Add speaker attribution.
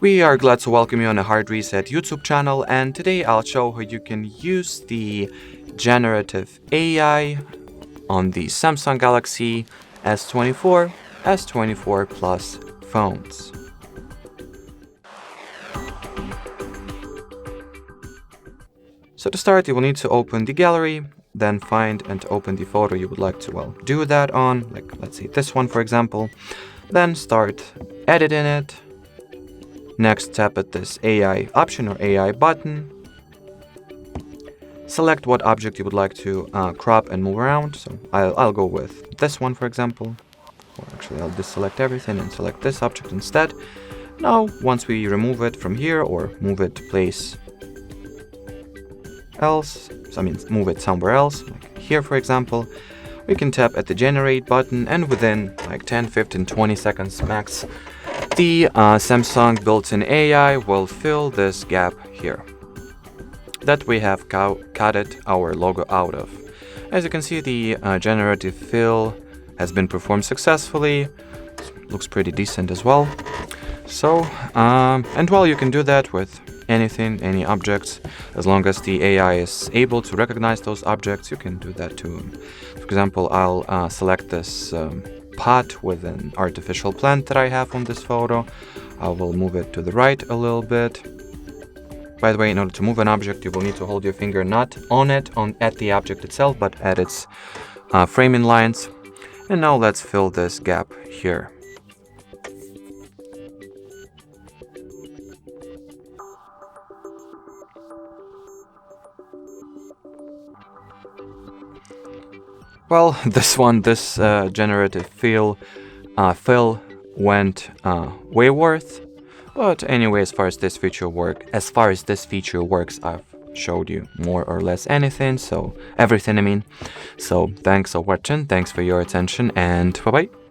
Speaker 1: We are glad to welcome you on the Hard Reset YouTube channel, and today I'll show how you can use the generative AI on the Samsung Galaxy S24, S24 Plus phones. So to start, you will need to open the gallery, then find and open the photo you would like to, do that on, like let's say this one for example. Then start editing it. Next, tap at this AI option or AI button. Select what object you would like to crop and move around. So I'll go with this one, for example. Or actually, I'll deselect everything and select this object instead. Now, once we remove it from here or move it to place else, move it somewhere else, like here, for example, we can tap at the Generate button, and within like 10, 15, 20 seconds max, the Samsung built-in AI will fill this gap here that we have cut our logo out of. As you can see, the generative fill has been performed successfully. Looks pretty decent as well. So, and well, you can do that with anything, any objects, as long as the AI is able to recognize those objects. You can do that too. For example, I'll select this pot with an artificial plant that I have on this photo. I will move it to the right a little bit. By the way, in order to move an object, you will need to hold your finger not on it, at the object itself, but at its framing lines. And now let's fill this gap here. Well, this generative fill went way worth. But anyway, as far as this feature works, I've showed you more or less everything. So thanks for watching, thanks for your attention, and bye bye.